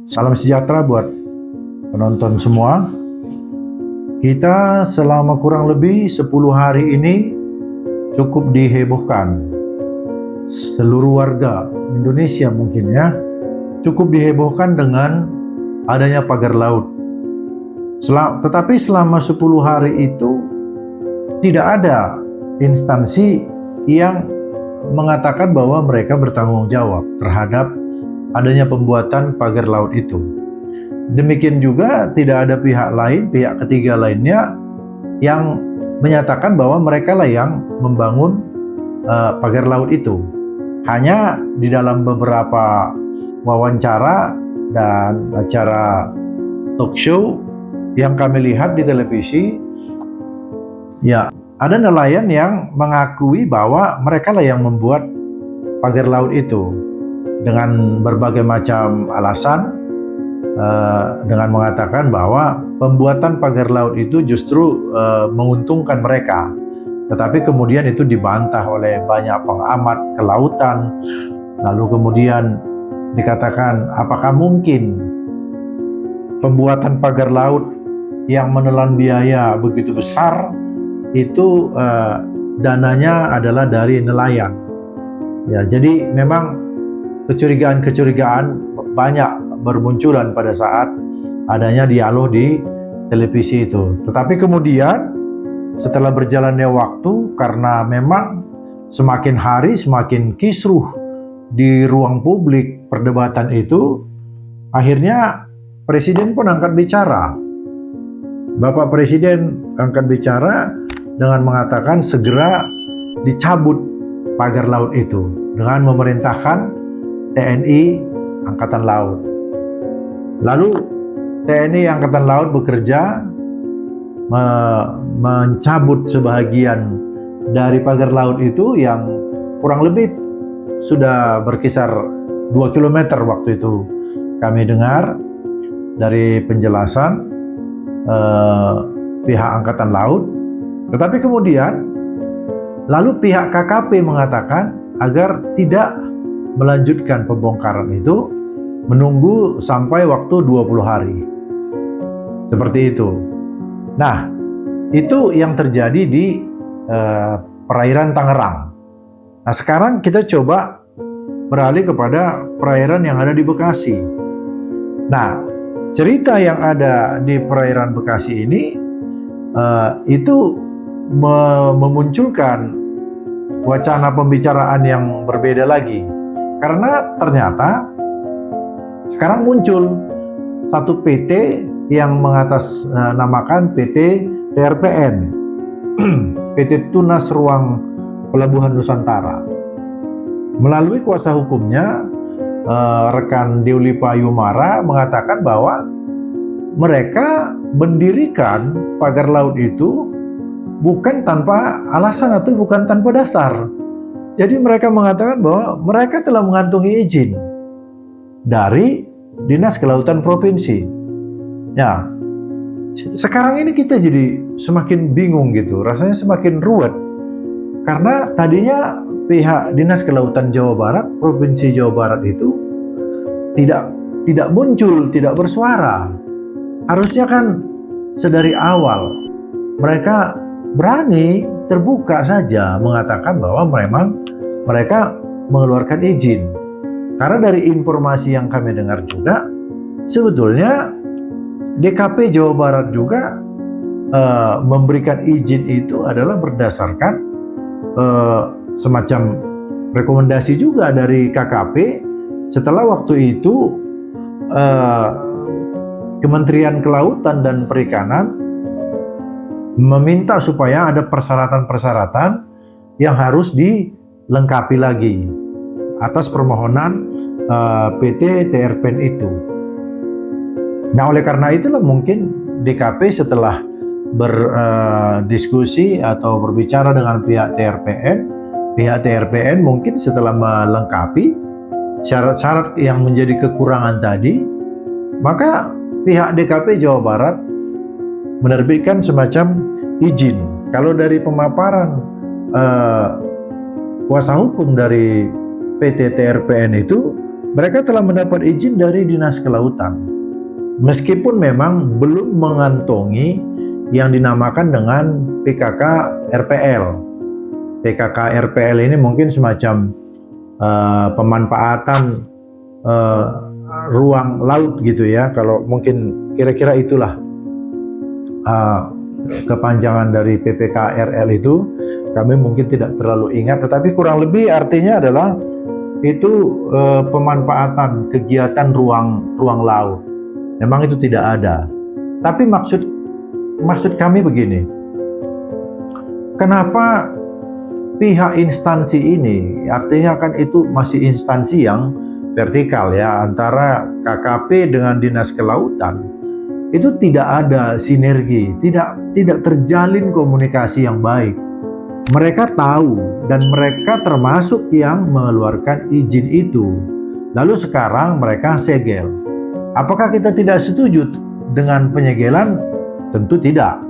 Salam sejahtera buat penonton semua. Kita selama kurang lebih 10 hari ini cukup dihebohkan. Seluruh warga Indonesia mungkin ya, cukup dihebohkan dengan adanya pagar laut. Tetapi selama 10 hari itu tidak ada instansi yang mengatakan bahwa mereka bertanggung jawab terhadap adanya pembuatan pagar laut itu. Demikian juga tidak ada pihak lain, pihak ketiga lainnya yang menyatakan bahwa mereka lah yang membangun pagar laut itu. Hanya di dalam beberapa wawancara dan acara talk show yang kami lihat di televisi, ya ada nelayan yang mengakui bahwa mereka lah yang membuat pagar laut itu dengan berbagai macam alasan, dengan mengatakan bahwa pembuatan pagar laut itu justru menguntungkan mereka. Tetapi kemudian itu dibantah oleh banyak pengamat kelautan. Lalu kemudian dikatakan, apakah mungkin pembuatan pagar laut yang menelan biaya begitu besar itu dananya adalah dari nelayan. Ya, jadi memang kecurigaan-kecurigaan banyak bermunculan pada saat adanya dialog di televisi itu. Tetapi kemudian setelah berjalannya waktu, karena memang semakin hari semakin kisruh di ruang publik perdebatan itu, akhirnya Presiden pun angkat bicara. Bapak Presiden angkat bicara dengan mengatakan segera dicabut pagar laut itu dengan memerintahkan TNI Angkatan Laut. Lalu TNI Angkatan Laut bekerja mencabut sebahagian dari pagar laut itu yang kurang lebih sudah berkisar 2 km waktu itu kami dengar dari penjelasan pihak Angkatan Laut. Tetapi kemudian lalu pihak KKP mengatakan agar tidak melanjutkan pembongkaran itu, menunggu sampai waktu 20 hari. Seperti itu. Nah, itu yang terjadi di perairan Tangerang. Nah, sekarang kita coba beralih kepada perairan yang ada di Bekasi. Nah, cerita yang ada di perairan Bekasi ini itu memunculkan wacana pembicaraan yang berbeda lagi. Karena ternyata sekarang muncul satu PT yang mengatasnamakan PT TRPN, PT Tunas Ruang Pelabuhan Nusantara. Melalui kuasa hukumnya, rekan Deuli Payumara mengatakan bahwa mereka mendirikan pagar laut itu bukan tanpa alasan atau bukan tanpa dasar. Jadi mereka mengatakan bahwa mereka telah mengantongi izin dari Dinas Kelautan Provinsi. Ya, sekarang ini kita jadi semakin bingung gitu, rasanya semakin ruwet. Karena tadinya pihak Dinas Kelautan Jawa Barat, Provinsi Jawa Barat itu tidak muncul, tidak bersuara. Harusnya kan sedari awal mereka berani terbuka saja mengatakan bahwa memang mereka mengeluarkan izin. Karena dari informasi yang kami dengar juga, sebetulnya DKP Jawa Barat juga memberikan izin itu adalah berdasarkan semacam rekomendasi juga dari KKP setelah waktu itu Kementerian Kelautan dan Perikanan meminta supaya ada persyaratan-persyaratan yang harus dilengkapi lagi atas permohonan PT TRPN itu. Nah, oleh karena itulah mungkin DKP setelah berdiskusi atau berbicara dengan pihak TRPN mungkin setelah melengkapi syarat-syarat yang menjadi kekurangan tadi, maka pihak DKP Jawa Barat menerbitkan semacam izin. Kalau dari pemaparan kuasa hukum dari PT TRPN itu Mereka telah mendapat izin dari Dinas Kelautan, meskipun memang belum mengantongi yang dinamakan dengan PKK RPL. PKK RPL ini mungkin semacam pemanfaatan ruang laut gitu ya, kalau mungkin kira-kira itulah kepanjangan dari PPKRL itu. Kami mungkin tidak terlalu ingat, tetapi kurang lebih artinya adalah itu pemanfaatan kegiatan ruang laut. Memang itu tidak ada. Tapi maksud kami begini. Kenapa pihak instansi ini, artinya kan itu masih instansi yang vertikal ya, antara KKP dengan Dinas Kelautan, itu tidak ada sinergi, tidak terjalin komunikasi yang baik. Mereka tahu dan mereka termasuk yang mengeluarkan izin itu. Lalu sekarang mereka segel. Apakah kita tidak setuju dengan penyegelan? Tentu tidak.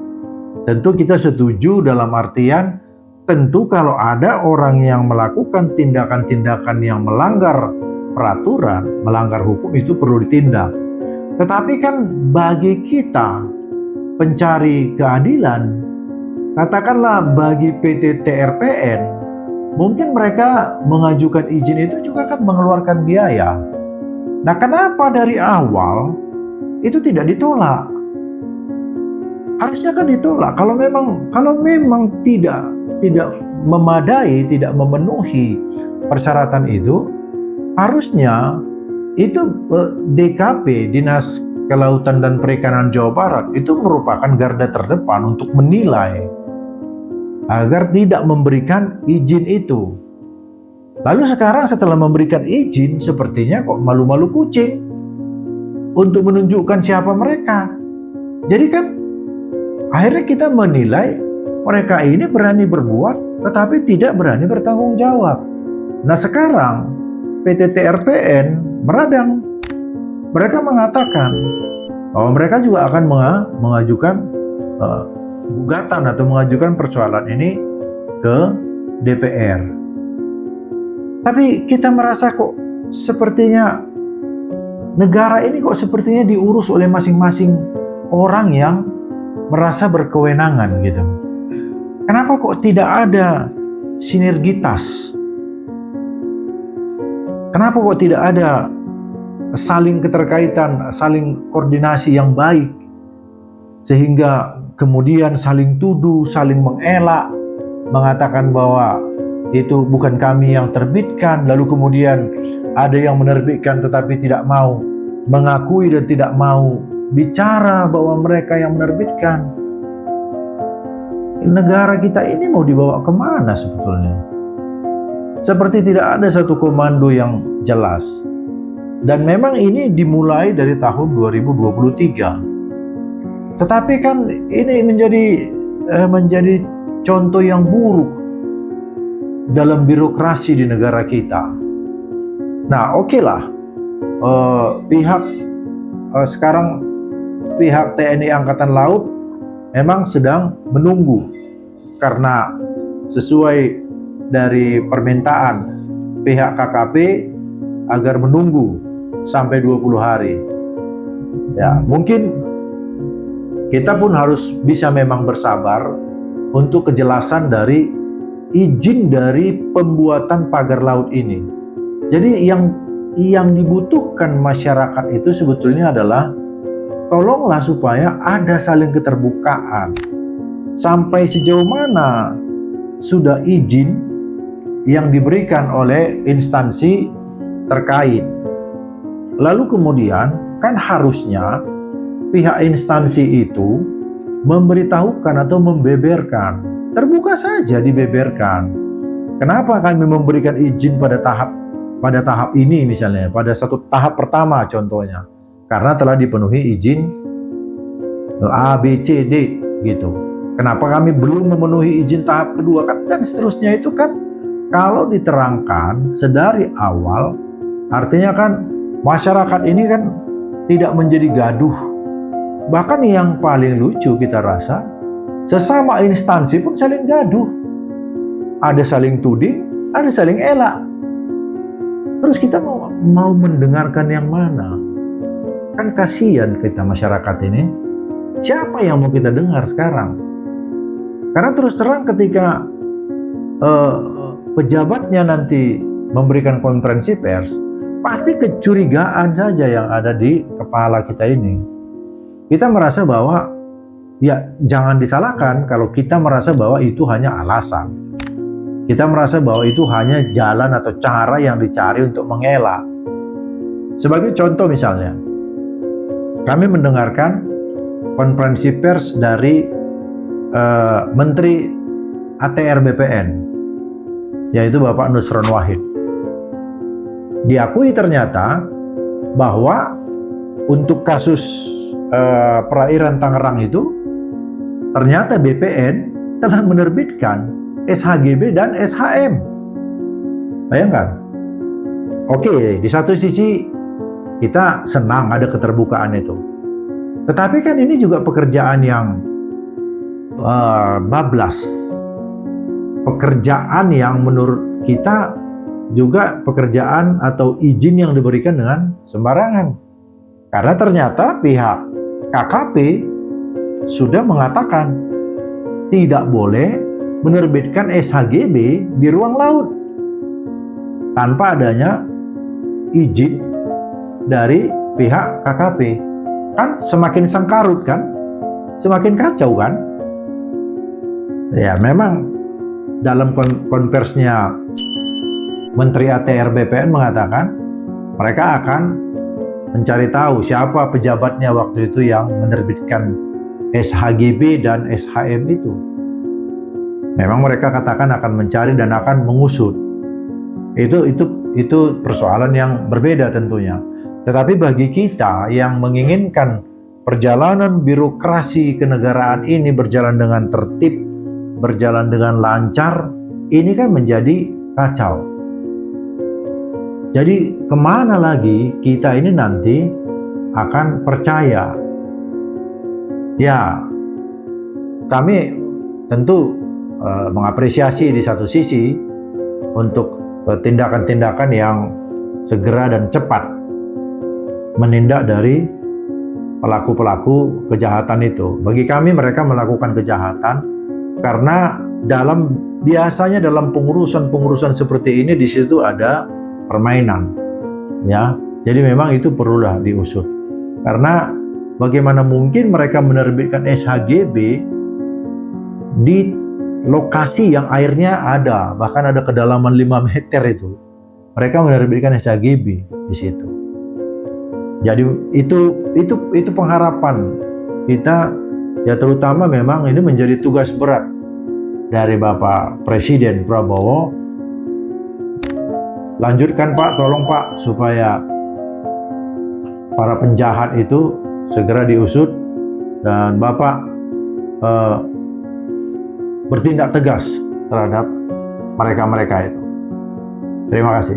Tentu kita setuju dalam artian, tentu kalau ada orang yang melakukan tindakan-tindakan yang melanggar peraturan, melanggar hukum, itu perlu ditindak. Tetapi kan bagi kita pencari keadilan, katakanlah bagi PT TRPN, mungkin mereka mengajukan izin itu juga kan mengeluarkan biaya. Nah, kenapa dari awal itu tidak ditolak? Harusnya kan ditolak. Kalau memang tidak memadai, tidak memenuhi persyaratan itu, harusnya itu DKP, Dinas Kelautan dan Perikanan Jawa Barat, itu merupakan garda terdepan untuk menilai agar tidak memberikan izin itu. Lalu sekarang setelah memberikan izin, sepertinya kok malu-malu kucing untuk menunjukkan siapa mereka. Jadi kan akhirnya kita menilai mereka ini berani berbuat tetapi tidak berani bertanggung jawab. Nah, sekarang PT TRPN meradang. Mereka mengatakan bahwa mereka juga akan mengajukan gugatan atau mengajukan persoalan ini ke DPR. Tapi kita merasa kok sepertinya negara ini kok sepertinya diurus oleh masing-masing orang yang merasa berkewenangan gitu. Kenapa kok tidak ada sinergitas? Kenapa kok tidak ada saling keterkaitan, saling koordinasi yang baik, sehingga kemudian saling tuduh, saling mengelak, mengatakan bahwa itu bukan kami yang terbitkan, lalu kemudian ada yang menerbitkan tetapi tidak mau mengakui dan tidak mau bicara bahwa mereka yang menerbitkan. Negara kita ini mau dibawa kemana sebetulnya? Seperti tidak ada satu komando yang jelas. Dan memang ini dimulai dari tahun 2023. Tetapi kan ini menjadi contoh yang buruk dalam birokrasi di negara kita. Nah, oke lah, sekarang pihak TNI Angkatan Laut memang sedang menunggu, karena sesuai dari permintaan pihak KKP agar menunggu sampai 20 hari. Ya, mungkin kita pun harus bisa memang bersabar untuk kejelasan dari izin dari pembuatan pagar laut ini. Jadi yang dibutuhkan masyarakat itu sebetulnya adalah tolonglah supaya ada saling keterbukaan. Sampai sejauh mana sudah izin yang diberikan oleh instansi terkait. Lalu kemudian kan harusnya pihak instansi itu memberitahukan atau membeberkan. Terbuka saja dibeberkan. Kenapa kami memberikan izin pada tahap ini misalnya, pada satu tahap pertama contohnya, karena telah dipenuhi izin A, B, C, D gitu. Kenapa kami belum memenuhi izin tahap kedua, kan, dan seterusnya. Itu kan kalau diterangkan sedari awal, artinya kan masyarakat ini kan tidak menjadi gaduh. Bahkan yang paling lucu kita rasa, sesama instansi pun saling gaduh. Ada saling tuding, ada saling elak. Terus kita mau mendengarkan yang mana? Kan kasihan kita masyarakat ini. Siapa yang mau kita dengar sekarang? Karena terus terang ketika pejabatnya nanti memberikan konferensi pers, pasti kecurigaan saja yang ada di kepala kita ini. Kita merasa bahwa, ya jangan disalahkan kalau kita merasa bahwa itu hanya alasan. Kita merasa bahwa itu hanya jalan atau cara yang dicari untuk mengelak. Sebagai contoh misalnya, kami mendengarkan konferensi pers dari Menteri ATR BPN, yaitu Bapak Nusron Wahid. Diakui ternyata bahwa untuk kasus perairan Tangerang itu, ternyata BPN telah menerbitkan SHGB dan SHM. Bayangkan. Oke, di satu sisi kita senang ada keterbukaan itu. Tetapi kan ini juga pekerjaan yang bablas. Pekerjaan yang menurut kita juga pekerjaan atau izin yang diberikan dengan sembarangan. Karena ternyata pihak KKP sudah mengatakan tidak boleh menerbitkan SHGB di ruang laut tanpa adanya izin dari pihak KKP. Kan semakin sengkarut kan? Semakin kacau kan? Ya memang dalam konversinya Menteri ATR BPN mengatakan mereka akan mencari tahu siapa pejabatnya waktu itu yang menerbitkan SHGB dan SHM itu. Memang mereka katakan akan mencari dan akan mengusut. Itu persoalan yang berbeda tentunya. Tetapi bagi kita yang menginginkan perjalanan birokrasi kenegaraan ini berjalan dengan tertib, berjalan dengan lancar, ini kan menjadi kacau. Jadi kemana lagi kita ini nanti akan percaya? Ya, kami tentu mengapresiasi di satu sisi untuk tindakan-tindakan yang segera dan cepat menindak dari pelaku-pelaku kejahatan itu. Bagi kami mereka melakukan kejahatan karena biasanya dalam pengurusan seperti ini di situ ada permainan, ya. Jadi memang itu perlulah diusut. Karena bagaimana mungkin mereka menerbitkan SHGB di lokasi yang airnya ada, bahkan ada kedalaman 5 meter itu. Mereka menerbitkan SHGB di situ. Jadi itu pengharapan kita, ya terutama memang ini menjadi tugas berat dari Bapak Presiden Prabowo. Lanjutkan Pak, tolong Pak, supaya para penjahat itu segera diusut dan Bapak bertindak tegas terhadap mereka-mereka itu. Terima kasih.